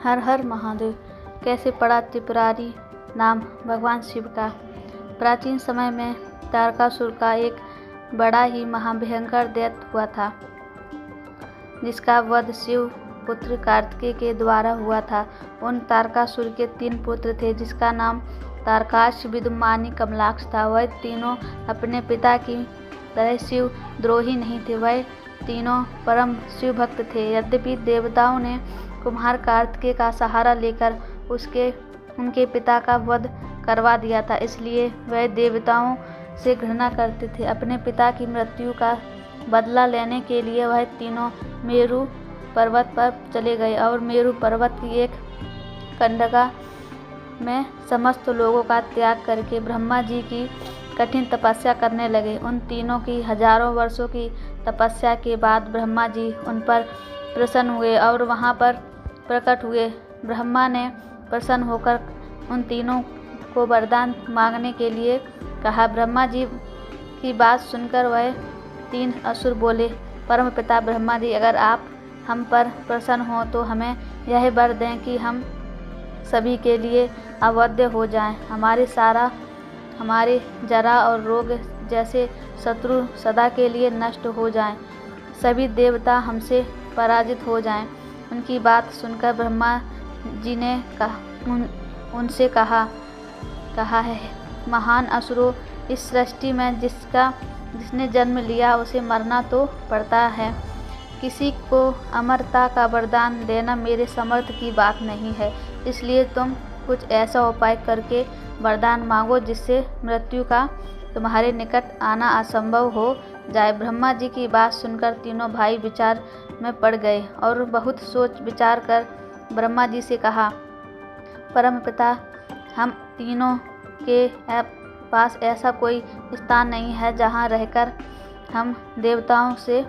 हर हर महादेव। कैसे पड़ा त्रिपुरारी नाम भगवान शिव का। प्राचीन समय में तारकासुर का एक बड़ा ही महाभयंकर दैत्य हुआ था, जिसका वध शिव पुत्र कार्तिकेय के द्वारा हुआ था। उन तारकासुर के 3 पुत्र थे, जिसका नाम तारकाक्ष, विद्युन्मानी, कमलाक्ष था। वह तीनों अपने पिता की तरह शिव द्रोही नहीं थे, वह तीनों परम शिव भक्त थे। यद्यपि देवताओं ने कुम्हार कार्तिकेय का सहारा लेकर उनके पिता का वध करवा दिया था, इसलिए वह देवताओं से घृणा करते थे। अपने पिता की मृत्यु का बदला लेने के लिए वह तीनों मेरु पर्वत पर चले गए और मेरु पर्वत की एक कंडका में समस्त लोगों का त्याग करके ब्रह्मा जी की कठिन तपस्या करने लगे। उन तीनों की हजारों वर्षों की तपस्या के बाद ब्रह्मा जी उन पर प्रसन्न हुए और वहां पर प्रकट हुए। ब्रह्मा ने प्रसन्न होकर उन तीनों को वरदान मांगने के लिए कहा। ब्रह्मा जी की बात सुनकर वह 3 असुर बोले, परमपिता ब्रह्मा जी, अगर आप हम पर प्रसन्न हो तो हमें यह वर दें कि हम सभी के लिए अवध्य हो जाएं। हमारे जरा और रोग जैसे शत्रु सदा के लिए नष्ट हो जाएं। सभी देवता हमसे पराजित हो जाएं। उनकी बात सुनकर ब्रह्मा जी ने उनसे कहा है, महान असुरों, इस सृष्टि में जिसने जन्म लिया उसे मरना तो पड़ता है। किसी को अमरता का वरदान देना मेरे समर्थ की बात नहीं है, इसलिए तुम कुछ ऐसा उपाय करके वरदान मांगो जिससे मृत्यु का तुम्हारे निकट आना असंभव हो जाए। ब्रह्मा जी की बात सुनकर तीनों भाई विचार में पड़ गए और बहुत सोच विचार कर ब्रह्मा जी से कहा, परमपिता, हम तीनों के पास ऐसा कोई स्थान नहीं है जहाँ रहकर हम देवताओं से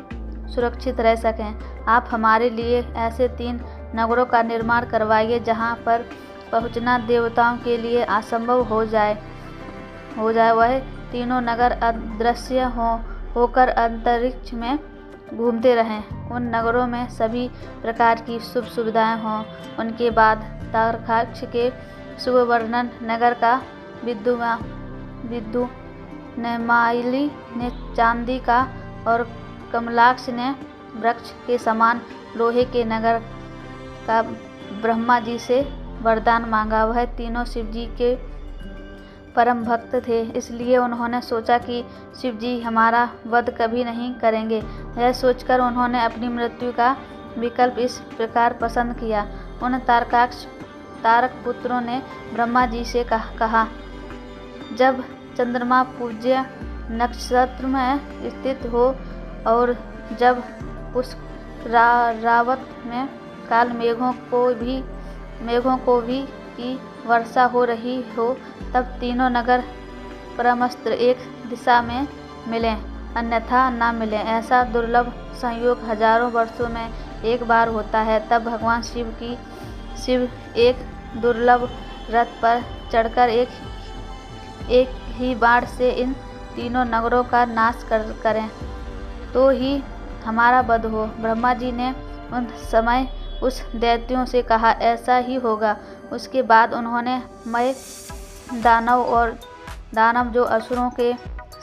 सुरक्षित रह सकें। आप हमारे लिए ऐसे 3 नगरों का निर्माण करवाइए जहाँ पर पहुँचना देवताओं के लिए असंभव हो जाए। वह तीनों नगर अदृश्य होकर अंतरिक्ष में घूमते रहें। उन नगरों में सभी प्रकार की शुभ सुविधाएं हों। उनके बाद तारकाक्ष के सुवर्णन नगर का विद्युन्माली ने चांदी का और कमलाक्ष ने वृक्ष के समान लोहे के नगर का ब्रह्मा जी से वरदान मांगा। वह तीनों शिव जी के परम भक्त थे, इसलिए उन्होंने सोचा कि शिव जी हमारा वध कभी नहीं करेंगे। यह सोचकर उन्होंने अपनी मृत्यु का विकल्प इस प्रकार पसंद किया। उन तारक पुत्रों ने ब्रह्मा जी से कहा, जब चंद्रमा पूज्य नक्षत्र में स्थित हो और जब उस रावत में काल मेघों को भी की वर्षा हो रही हो, तब तीनों नगर परमस्त्र एक दिशा में मिलें, अन्यथा न मिलें। ऐसा दुर्लभ संयोग हजारों वर्षों में एक बार होता है। तब भगवान शिव एक दुर्लभ रथ पर चढ़कर एक ही बाण से इन तीनों नगरों का नाश करें तो ही हमारा वध हो। ब्रह्मा जी ने उन समय उस दैत्यों से कहा, ऐसा ही होगा। उसके बाद उन्होंने मय दानव जो असुरों के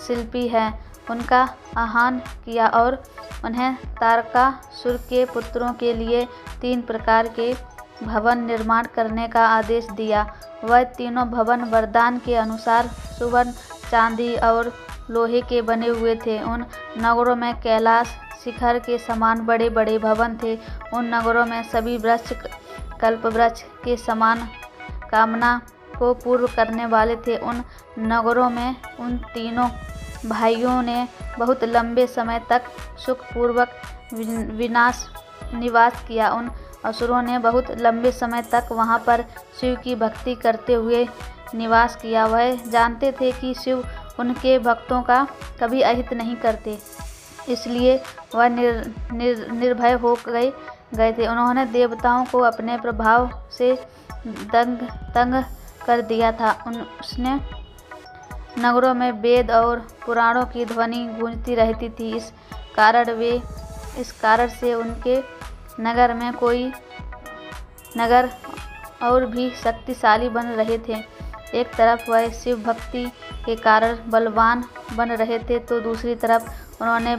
शिल्पी हैं, उनका आह्वान किया और उन्हें तारकासुर के पुत्रों के लिए 3 प्रकार के भवन निर्माण करने का आदेश दिया। वह तीनों भवन वरदान के अनुसार सुवर्ण, चांदी और लोहे के बने हुए थे। उन नगरों में कैलाश शिखर के समान बड़े बड़े भवन थे। उन नगरों में सभी वृक्ष कल्पवृक्ष के समान कामना को पूर्ण करने वाले थे। उन नगरों में उन तीनों भाइयों ने बहुत लंबे समय तक सुखपूर्वक निवास किया। उन असुरों ने बहुत लंबे समय तक वहां पर शिव की भक्ति करते हुए निवास किया। वह जानते थे कि शिव उनके भक्तों का कभी अहित नहीं करते, इसलिए वह निर्भय हो गए थे। उन्होंने देवताओं को अपने प्रभाव से तंग कर दिया था। उसने नगरों में वेद और पुराणों की ध्वनि गूंजती रहती थी। इस कारण से उनके नगर में कोई नगर और भी शक्तिशाली बन रहे थे। एक तरफ वह शिव भक्ति के कारण बलवान बन रहे थे तो दूसरी तरफ उन्होंने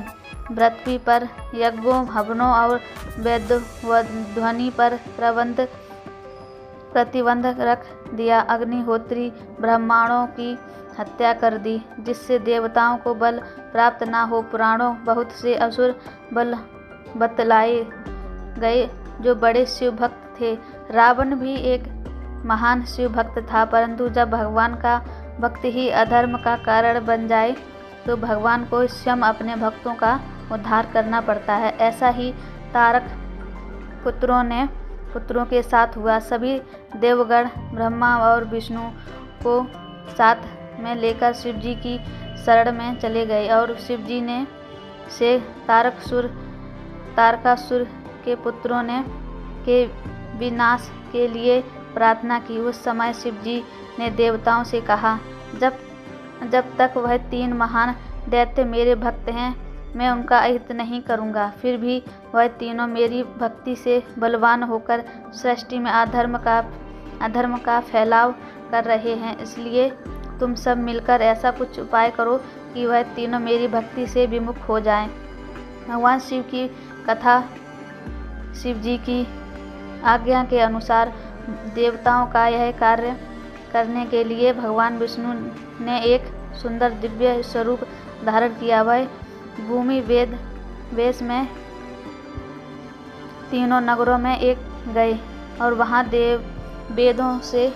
पृथ्वी पर यज्ञों, हवनों और वेदध्वनि पर प्रतिबंध रख दिया। अग्निहोत्री ब्राह्मणों की हत्या कर दी, जिससे देवताओं को बल प्राप्त न हो। पुराणों बहुत से असुर बल बतलाए गए जो बड़े शिव भक्त थे। रावण भी एक महान शिव भक्त था, परंतु जब भगवान का भक्त ही अधर्म का कारण बन जाए तो भगवान को स्वयं अपने भक्तों का उद्धार करना पड़ता है। ऐसा ही तारक पुत्रों के साथ हुआ। सभी देवगण ब्रह्मा और विष्णु को साथ में लेकर शिवजी की शरण में चले गए और शिवजी ने से तारकासुर के पुत्रों के विनाश के लिए प्रार्थना की। उस समय शिवजी ने देवताओं से कहा, जब तक वह 3 महान दैत्य मेरे भक्त हैं, मैं उनका अहित नहीं करूंगा। फिर भी वह तीनों मेरी भक्ति से बलवान होकर सृष्टि में अधर्म का फैलाव कर रहे हैं। इसलिए तुम सब मिलकर ऐसा कुछ उपाय करो कि वह तीनों मेरी भक्ति से विमुख हो जाएं। भगवान शिव की कथा। शिवजी की आज्ञा के अनुसार देवताओं का यह कार्य करने के लिए भगवान विष्णु ने एक सुंदर दिव्य स्वरूप धारण किया। वह भूमि वेश में तीनों नगरों में एक गए और वहां वेदों से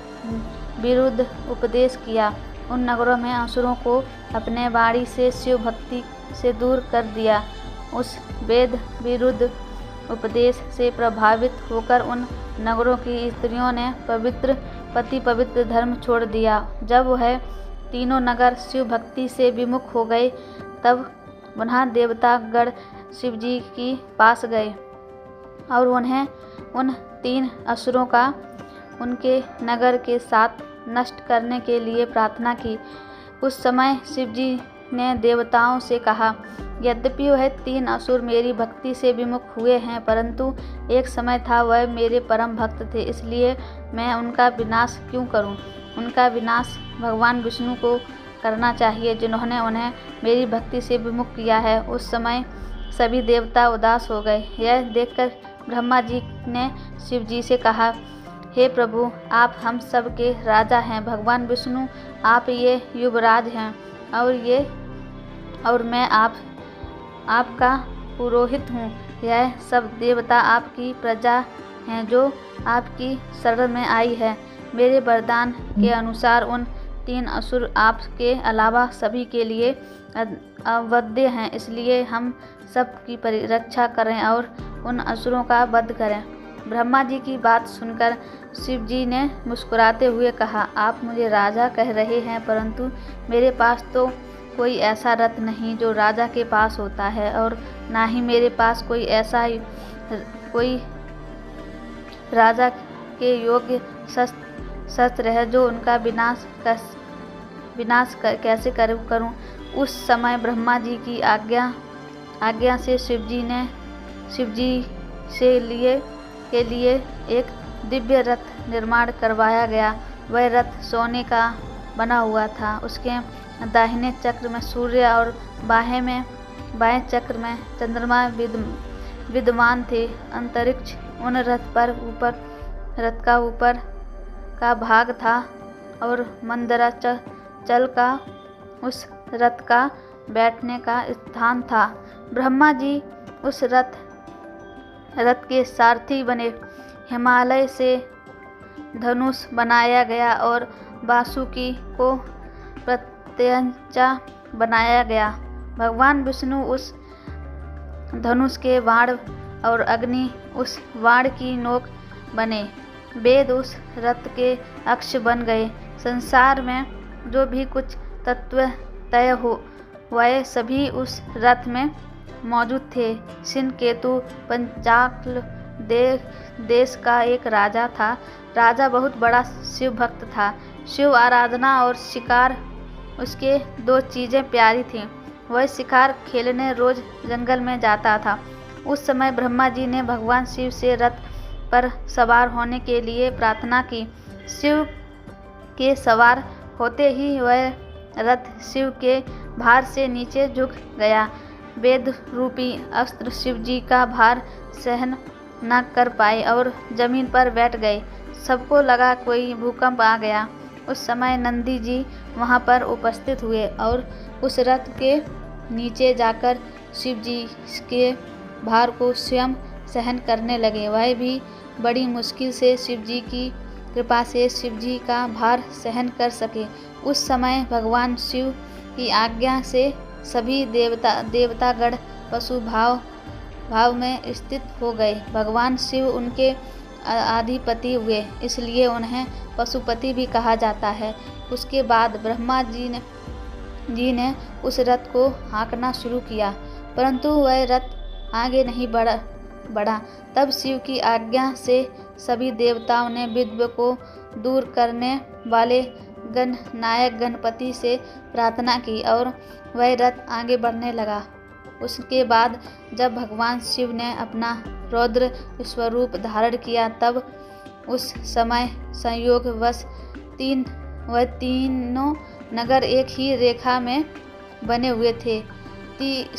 विरुद्ध उपदेश किया। उन नगरों में असुरों को अपने वाणी से शिव भक्ति से दूर कर दिया। उस वेद विरुद्ध उपदेश से प्रभावित होकर उन नगरों की स्त्रियों ने पवित्र धर्म छोड़ दिया। जब वह तीनों नगर शिव भक्ति से विमुख हो गए, तब पुनः देवतागण शिवजी के पास गए और उन्हें उन 3 असुरों का उनके नगर के साथ नष्ट करने के लिए प्रार्थना की। उस समय शिवजी ने देवताओं से कहा, यद्यपि वह 3 असुर मेरी भक्ति से विमुख हुए हैं, परंतु एक समय था वह मेरे परम भक्त थे, इसलिए मैं उनका विनाश क्यों करूं? उनका विनाश भगवान विष्णु को करना चाहिए, जिन्होंने उन्हें मेरी भक्ति से विमुख किया है। उस समय सभी देवता उदास हो गए। यह देखकर ब्रह्मा जी ने शिव जी से कहा, हे प्रभु, आप हम सब के राजा हैं। भगवान विष्णु, आप ये युवराज हैं और मैं आपका पुरोहित हूँ। यह सब देवता आपकी प्रजा हैं जो आपकी शरण में आई है। मेरे वरदान के अनुसार उन 3 असुर आपके अलावा सभी के लिए अवध्य हैं, इसलिए हम सब की रक्षा करें और उन असुरों का वध करें। ब्रह्मा जी की बात सुनकर शिव जी ने मुस्कुराते हुए कहा, आप मुझे राजा कह रहे हैं, परंतु मेरे पास तो कोई ऐसा रथ नहीं जो राजा के पास होता है, और ना ही मेरे पास कोई राजा के योग्य शस्त्र है जो उनका विनाश कैसे करूं। उस समय ब्रह्मा जी की आज्ञा से शिव जी के लिए एक दिव्य रथ निर्माण करवाया गया। वह रथ सोने का बना हुआ था। उसके दाहिने चक्र में सूर्य और बाएं चक्र में चंद्रमा विद्यमान थे। अंतरिक्ष उन रथ का ऊपर का भाग था और मंदराचल का उस रथ का बैठने का स्थान था। ब्रह्मा जी उस रथ के सारथी बने। हिमालय से धनुष बनाया गया और वासुकी को प्रत्यंचा बनाया गया। भगवान विष्णु उस धनुष के बाण और अग्नि उस बाण की नोक बने। वेद उस रथ के अक्ष बन गए। संसार में जो भी कुछ तत्व तय हो वह सभी उस रथ में मौजूद थे। शिनकेतु पंचाल देश का एक राजा था। राजा बहुत बड़ा शिव भक्त था। शिव आराधना और शिकार उसके 2 चीज़ें प्यारी थीं। वह शिकार खेलने रोज जंगल में जाता था। उस समय ब्रह्मा जी ने भगवान शिव से रथ पर सवार होने के लिए प्रार्थना की। शिव के सवार होते ही वह रथ शिव के भार से नीचे झुक गया। वेद रूपी अस्त्र शिव जी का भार सहन न कर पाए और जमीन पर बैठ गए। सबको लगा कोई भूकंप आ गया। उस समय नंदी जी वहां पर उपस्थित हुए और उस रथ के नीचे जाकर शिव जी के भार को स्वयं सहन करने लगे। वह भी बड़ी मुश्किल से शिव जी की कृपा से शिव जी का भार सहन कर सके। उस समय भगवान शिव की आज्ञा से सभी देवतागण पशु भाव में स्थित हो गए। भगवान शिव उनके अधिपति हुए, इसलिए उन्हें पशुपति भी कहा जाता है। उसके बाद ब्रह्मा जी ने उस रथ को हाँकना शुरू किया, परंतु वह रथ आगे नहीं बढ़ा। तब शिव की आज्ञा से सभी देवताओं ने विघ्न को दूर करने वाले गणनायक गणपति से प्रार्थना की और वह रथ आगे बढ़ने लगा। उसके बाद जब भगवान शिव ने अपना रौद्र स्वरूप धारण किया, तब उस समय संयोगवश तीनों नगर एक ही रेखा में बने हुए थे।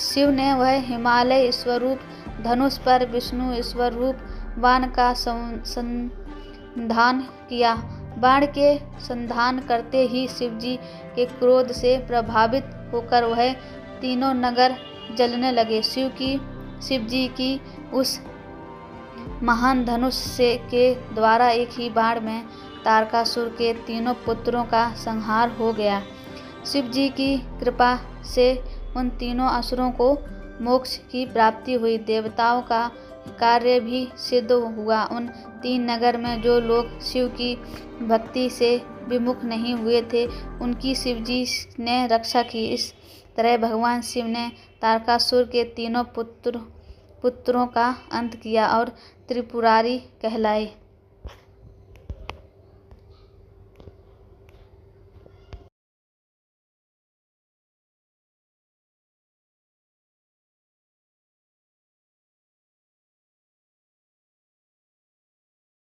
शिव ने वह हिमालय स्वरूप धनुष पर विष्णु स्वरूप बाण का संधान किया। बाण के संधान करते ही शिव जी के क्रोध से प्रभावित होकर वह तीनों नगर जलने लगे। शिव जी की उस महान धनुष के द्वारा एक ही बाण में तारकासुर के तीनों पुत्रों का संहार हो गया। शिव जी की कृपा से उन तीनों असुरों को मोक्ष की प्राप्ति हुई। देवताओं का कार्य भी सिद्ध हुआ। उन 3 नगर में जो लोग शिव की भक्ति से विमुख नहीं हुए थे, उनकी शिव जी ने रक्षा की। इस तरह भगवान शिव ने तारकासुर के तीनों पुत्रों का अंत किया और त्रिपुरारी कहलाए।